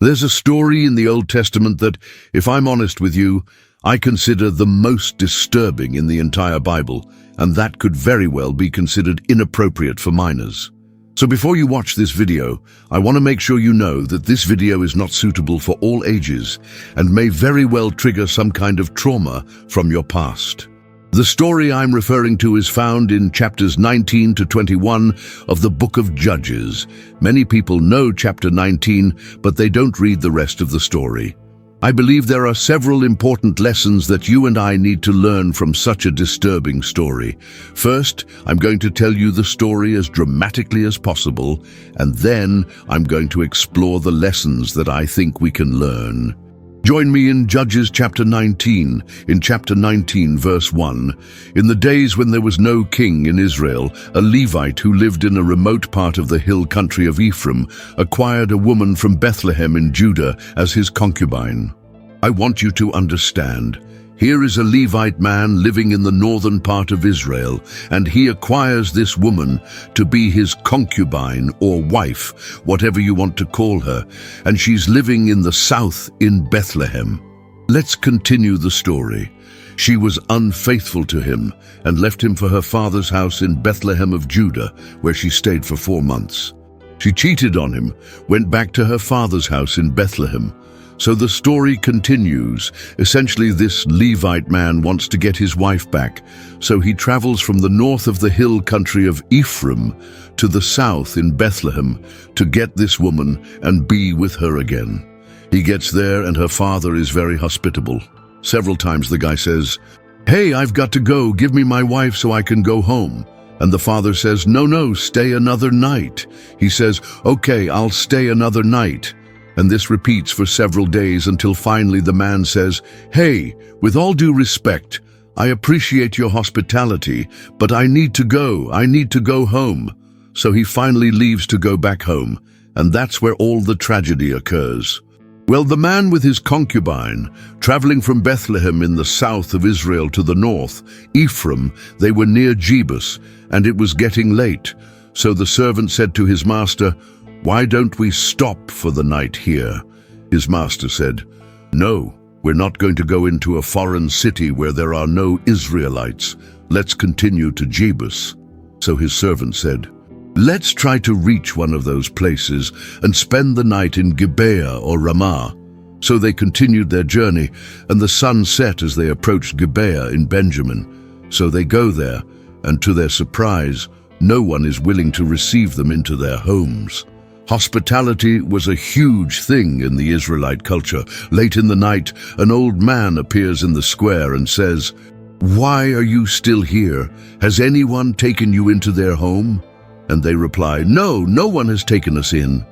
There's a story in the Old Testament that, if I'm honest with you, I consider the most disturbing in the entire Bible, and that could very well be considered inappropriate for minors. So before you watch this video, I want to make sure you know that this video is not suitable for all ages and may very well trigger some kind of trauma from your past. The story I'm referring to is found in chapters 19 to 21 of the book of Judges. Many people know chapter 19, but they don't read the rest of the story. I believe there are several important lessons that you and I need to learn from such a disturbing story. First, I'm going to tell you the story as dramatically as possible, and then I'm going to explore the lessons that I think we can learn. Join me in Judges chapter 19. In chapter 19, verse 1, "In the days when there was no king in Israel, a Levite who lived in a remote part of the hill country of Ephraim acquired a woman from Bethlehem in Judah as his concubine." I want you to understand. Here is a Levite man living in the northern part of Israel, and he acquires this woman to be his concubine or wife, whatever you want to call her, and she's living in the south in Bethlehem. Let's continue the story. She was unfaithful to him and left him for her father's house in Bethlehem of Judah, where she stayed for 4 months. She cheated on him, went back to her father's house in Bethlehem. So the story continues. Essentially, this Levite man wants to get his wife back, so he travels from the north of the hill country of Ephraim to the south in Bethlehem to get this woman and be with her again. He gets there and her father is very hospitable. Several times the guy says, "Hey, I've got to go, give me my wife so I can go home." And the father says, No, stay another night." He says, "Okay, I'll stay another night." And this repeats for several days until finally the man says, "Hey, with all due respect, I appreciate your hospitality, but I need to go home." So he finally leaves to go back home, and that's where all the tragedy occurs. Well, the man with his concubine, traveling from Bethlehem in the south of Israel to the north, Ephraim, they were near Jebus, and it was getting late. So the servant said to his master, "Why don't we stop for the night here?" His master said, "No, we're not going to go into a foreign city where there are no Israelites. Let's continue to Jebus." So his servant said, "Let's try to reach one of those places and spend the night in Gibeah or Ramah." So they continued their journey, and the sun set as they approached Gibeah in Benjamin. So they go there, and to their surprise, no one is willing to receive them into their homes. Hospitality was a huge thing in the Israelite culture. Late in the night, an old man appears in the square and says, "Why are you still here? Has anyone taken you into their home?" And they reply, "No, no one has taken us in."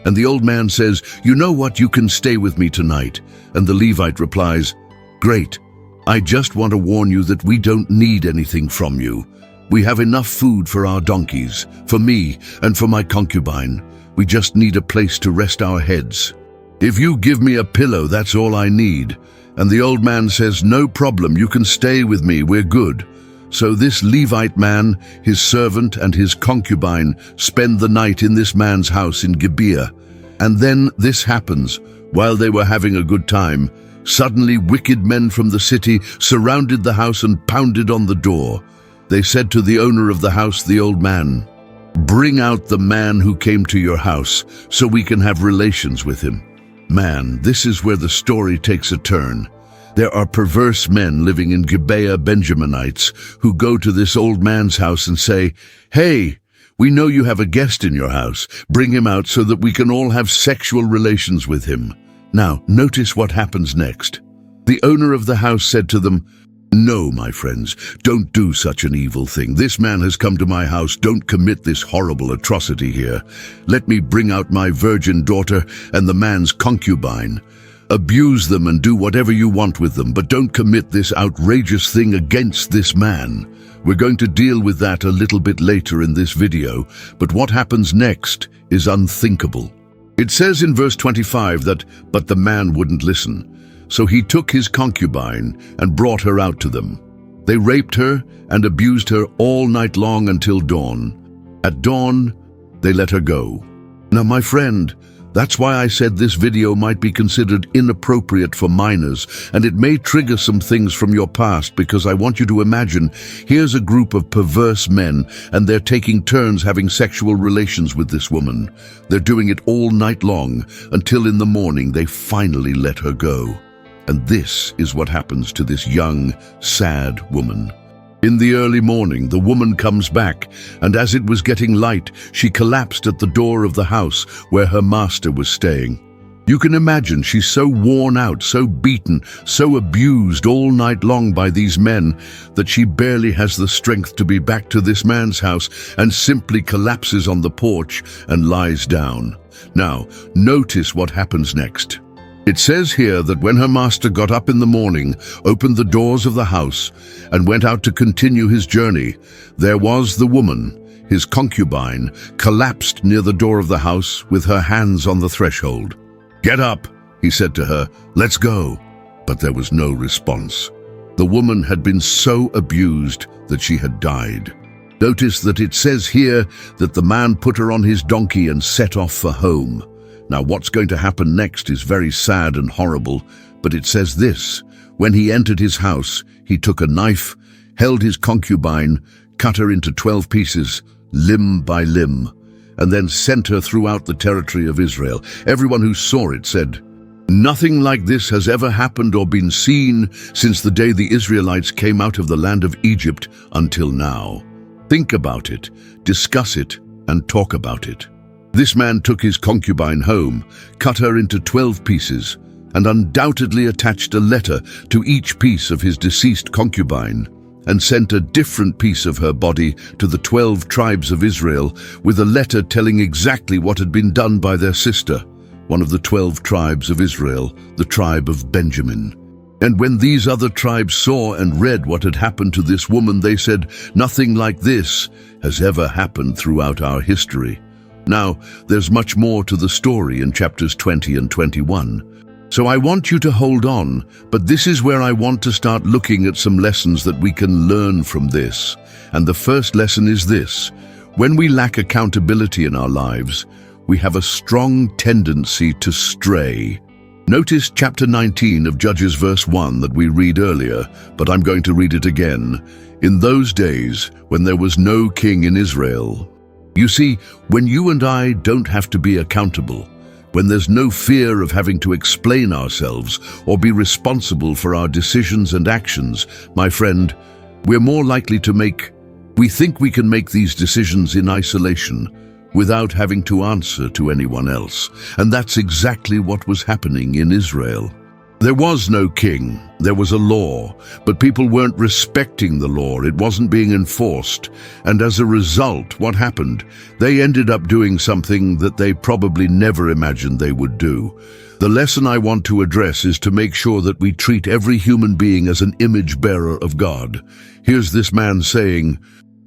And the old man says, "You know what? You can stay with me tonight." And the Levite replies, "Great. I just want to warn you that we don't need anything from you. We have enough food for our donkeys, for me, and for my concubine. We just need a place to rest our heads. If you give me a pillow, that's all I need." And the old man says, "No problem, you can stay with me, we're good." So this Levite man, his servant, and his concubine spend the night in this man's house in Gibeah. And then this happens. While they were having a good time, suddenly wicked men from the city surrounded the house and pounded on the door. They said to the owner of the house, the old man, "Bring out the man who came to your house so we can have relations with him." Man, this is where the story takes a turn. There are perverse men living in Gibeah Benjaminites who go to this old man's house and say, "Hey, we know you have a guest in your house. Bring him out so that we can all have sexual relations with him." Now, notice what happens next. The owner of the house said to them, "No, my friends, don't do such an evil thing. This man has come to my house. Don't commit this horrible atrocity here. Let me bring out my virgin daughter and the man's concubine. Abuse them and do whatever you want with them, but don't commit this outrageous thing against this man." We're going to deal with that a little bit later in this video, but what happens next is unthinkable. It says in verse 25 that, "But the man wouldn't listen. So he took his concubine and brought her out to them. They raped her and abused her all night long until dawn. At dawn, they let her go. Now, my friend, That's why I said this video might be considered inappropriate for minors, and it may trigger some things from your past, because I want you to imagine here's a group of perverse men and they're taking turns having sexual relations with this woman. They're doing it all night long until in the morning they finally let her go. And this is what happens to this young, sad woman. In the early morning, the woman comes back, and as it was getting light, she collapsed at the door of the house where her master was staying. You can imagine she's so worn out, so beaten, so abused all night long by these men that she barely has the strength to be back to this man's house and simply collapses on the porch and lies down. Now, notice what happens next. It says here that when her master got up in the morning, opened the doors of the house, and went out to continue his journey, there was the woman, his concubine, collapsed near the door of the house with her hands on the threshold. "Get up," he said to her, "let's go." But there was no response. The woman had been so abused that she had died. Notice that it says here that the man put her on his donkey and set off for home. Now, what's going to happen next is very sad and horrible, but it says this: when he entered his house, he took a knife, held his concubine, cut her into 12 pieces, limb by limb, and then sent her throughout the territory of Israel. Everyone who saw it said, "Nothing like this has ever happened or been seen since the day the Israelites came out of the land of Egypt until now." Think about it, discuss it, and talk about it. This man took his concubine home, cut her into 12 pieces, and undoubtedly attached a letter to each piece of his deceased concubine, and sent a different piece of her body to the 12 tribes of Israel with a letter telling exactly what had been done by their sister, one of the 12 tribes of Israel, the tribe of Benjamin. And when these other tribes saw and read what had happened to this woman, they said, "Nothing like this has ever happened throughout our history." Now, there's much more to the story in chapters 20 and 21. So I want you to hold on, but this is where I want to start looking at some lessons that we can learn from this. And the first lesson is this: when we lack accountability in our lives, we have a strong tendency to stray. Notice chapter 19 of Judges verse 1 that we read earlier, but I'm going to read it again. "In those days, when there was no king in Israel." You see, when you and I don't have to be accountable, when there's no fear of having to explain ourselves or be responsible for our decisions and actions, my friend, we're more likely to we think we can make these decisions in isolation without having to answer to anyone else. And that's exactly what was happening in Israel. There was no king, there was a law, but people weren't respecting the law, it wasn't being enforced, and as a result, what happened? They ended up doing something that they probably never imagined they would do. The lesson I want to address is to make sure that we treat every human being as an image bearer of God. Here's this man saying,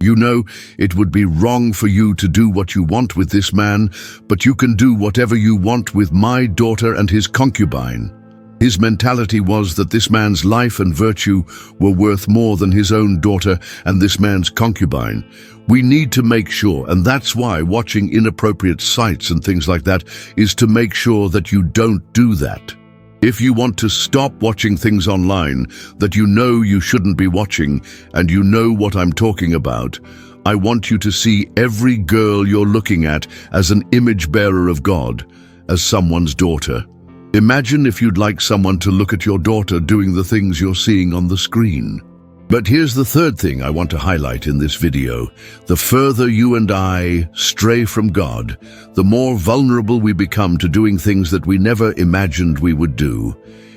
"You know, it would be wrong for you to do what you want with this man, but you can do whatever you want with my daughter and his concubine." His mentality was that this man's life and virtue were worth more than his own daughter and this man's concubine. We need to make sure, and that's why watching inappropriate sites and things like that is to make sure that you don't do that. If you want to stop watching things online that you know you shouldn't be watching, and you know what I'm talking about, I want you to see every girl you're looking at as an image bearer of God, as someone's daughter. Imagine if you'd like someone to look at your daughter doing the things you're seeing on the screen. But here's the third thing I want to highlight in this video. The further you and I stray from God, the more vulnerable we become to doing things that we never imagined we would do.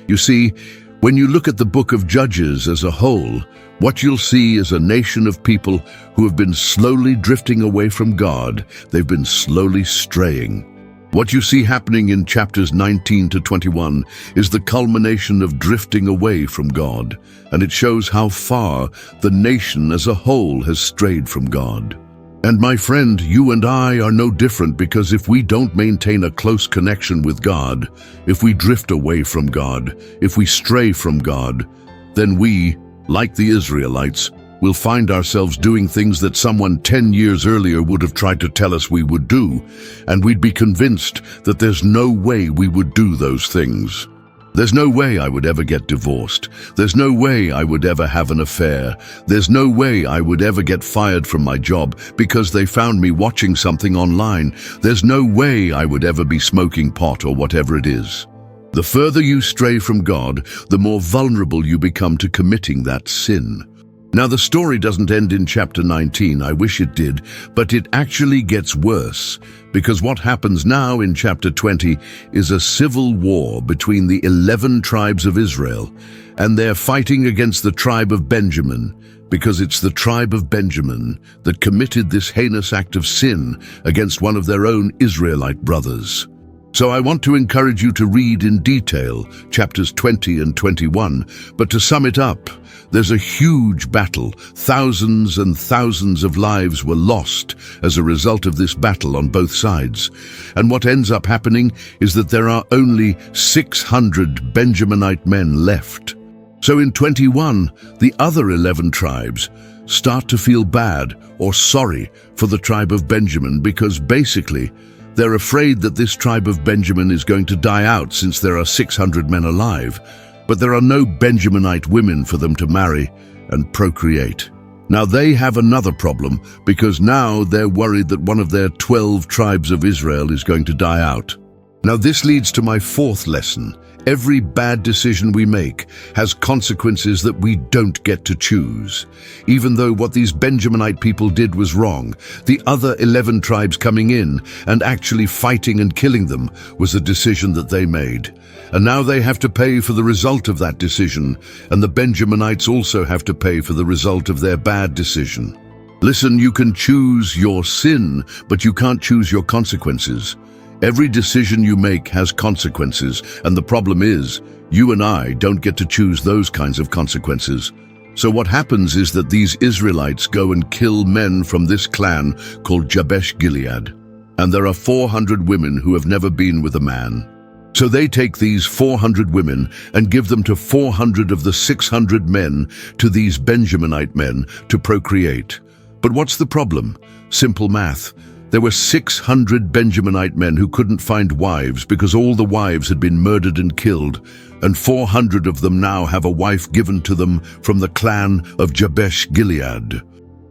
You see, when you look at the book of Judges as a whole, what you'll see is a nation of people who have been slowly drifting away from God. They've been slowly straying. What you see happening in chapters 19 to 21 is the culmination of drifting away from God, and it shows how far the nation as a whole has strayed from God. And my friend, you and I are no different, because if we don't maintain a close connection with God, if we drift away from God, if we stray from God, then we, like the Israelites, we'll find ourselves doing things that someone 10 years earlier would have tried to tell us we would do, and we'd be convinced that there's no way we would do those things. There's no way I would ever get divorced. There's no way I would ever have an affair. There's no way I would ever get fired from my job because they found me watching something online. There's no way I would ever be smoking pot or whatever it is. The further you stray from God, the more vulnerable you become to committing that sin. Now, the story doesn't end in chapter 19, I wish it did, but it actually gets worse, because what happens now in chapter 20 is a civil war between the 11 tribes of Israel, and they're fighting against the tribe of Benjamin, because it's the tribe of Benjamin that committed this heinous act of sin against one of their own Israelite brothers. So I want to encourage you to read in detail chapters 20 and 21, but to sum it up, there's a huge battle. Thousands and thousands of lives were lost as a result of this battle on both sides. And what ends up happening is that there are only 600 Benjaminite men left. So in 21, the other 11 tribes start to feel bad or sorry for the tribe of Benjamin, because basically they're afraid that this tribe of Benjamin is going to die out since there are 600 men alive. But there are no Benjaminite women for them to marry and procreate. Now they have another problem, because now they're worried that one of their 12 tribes of Israel is going to die out. Now this leads to my fourth lesson. Every bad decision we make has consequences that we don't get to choose. Even though what these Benjaminite people did was wrong, the other 11 tribes coming in and actually fighting and killing them was a decision that they made. And now they have to pay for the result of that decision, and the Benjaminites also have to pay for the result of their bad decision. Listen, you can choose your sin, but you can't choose your consequences. Every decision you make has consequences, and the problem is, you and I don't get to choose those kinds of consequences. So what happens is that these Israelites go and kill men from this clan called Jabesh Gilead. And there are 400 women who have never been with a man. So they take these 400 women and give them to 400 of the 600 men, to these Benjaminite men, to procreate. But what's the problem? Simple math. There were 600 Benjaminite men who couldn't find wives because all the wives had been murdered and killed, and 400 of them now have a wife given to them from the clan of Jabesh Gilead.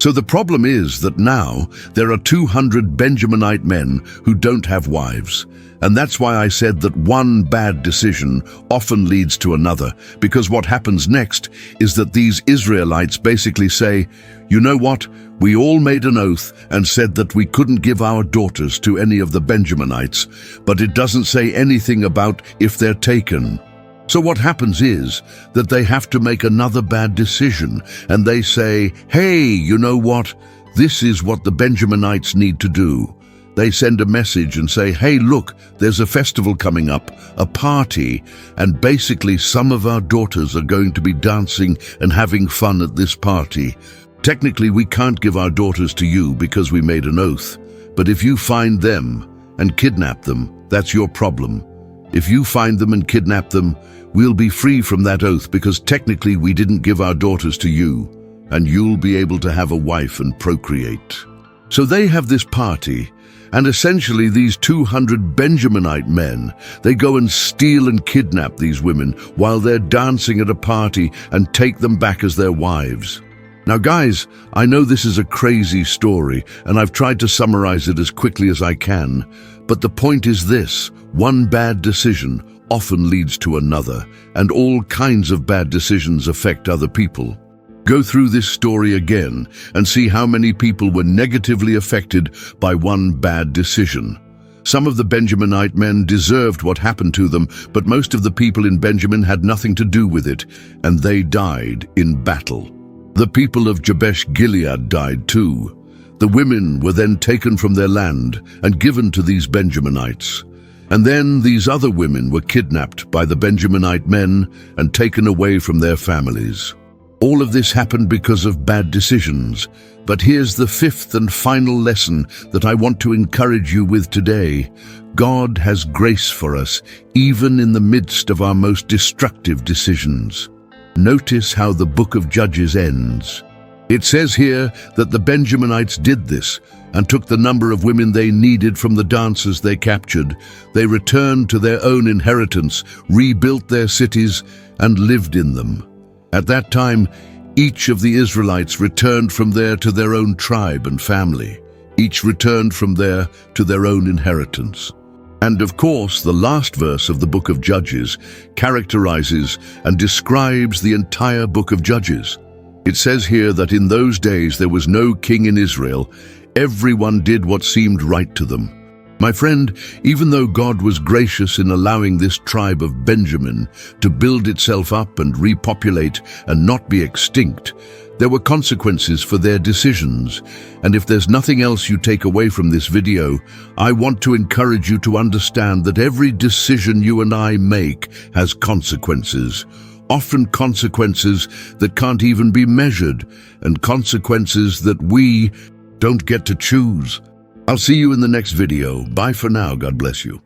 So the problem is that now there are 200 Benjaminite men who don't have wives. And that's why I said that one bad decision often leads to another, because what happens next is that these Israelites basically say, you know what, we all made an oath and said that we couldn't give our daughters to any of the Benjaminites, but it doesn't say anything about if they're taken. So what happens is that they have to make another bad decision, and they say, hey, you know what, this is what the Benjaminites need to do. They send a message and say, hey, look, there's a festival coming up, a party, and basically some of our daughters are going to be dancing and having fun at this party. Technically, we can't give our daughters to you because we made an oath, but if you find them and kidnap them, that's your problem. If you find them and kidnap them, we'll be free from that oath because technically we didn't give our daughters to you, and you'll be able to have a wife and procreate. So they have this party, and essentially these 200 Benjaminite men, they go and steal and kidnap these women while they're dancing at a party and take them back as their wives. Now guys, I know this is a crazy story, and I've tried to summarize it as quickly as I can, but the point is this: one bad decision often leads to another, and all kinds of bad decisions affect other people. Go through this story again and see how many people were negatively affected by one bad decision. Some of the Benjaminite men deserved what happened to them, but most of the people in Benjamin had nothing to do with it, and they died in battle. The people of Jabesh Gilead died too. The women were then taken from their land and given to these Benjaminites. And then these other women were kidnapped by the Benjaminite men and taken away from their families. All of this happened because of bad decisions. But here's the fifth and final lesson that I want to encourage you with today. God has grace for us, even in the midst of our most destructive decisions. Notice how the book of Judges ends. It says here that the Benjaminites did this and took the number of women they needed from the dancers they captured. They returned to their own inheritance, rebuilt their cities, and lived in them. At that time, each of the Israelites returned from there to their own tribe and family. Each returned from there to their own inheritance. And of course, the last verse of the book of Judges characterizes and describes the entire book of Judges. It says here that in those days there was no king in Israel. Everyone did what seemed right to them. My friend, even though God was gracious in allowing this tribe of Benjamin to build itself up and repopulate and not be extinct, there were consequences for their decisions. And if there's nothing else you take away from this video, I want to encourage you to understand that every decision you and I make has consequences. Often consequences that can't even be measured, and consequences that we don't get to choose. I'll see you in the next video. Bye for now. God bless you.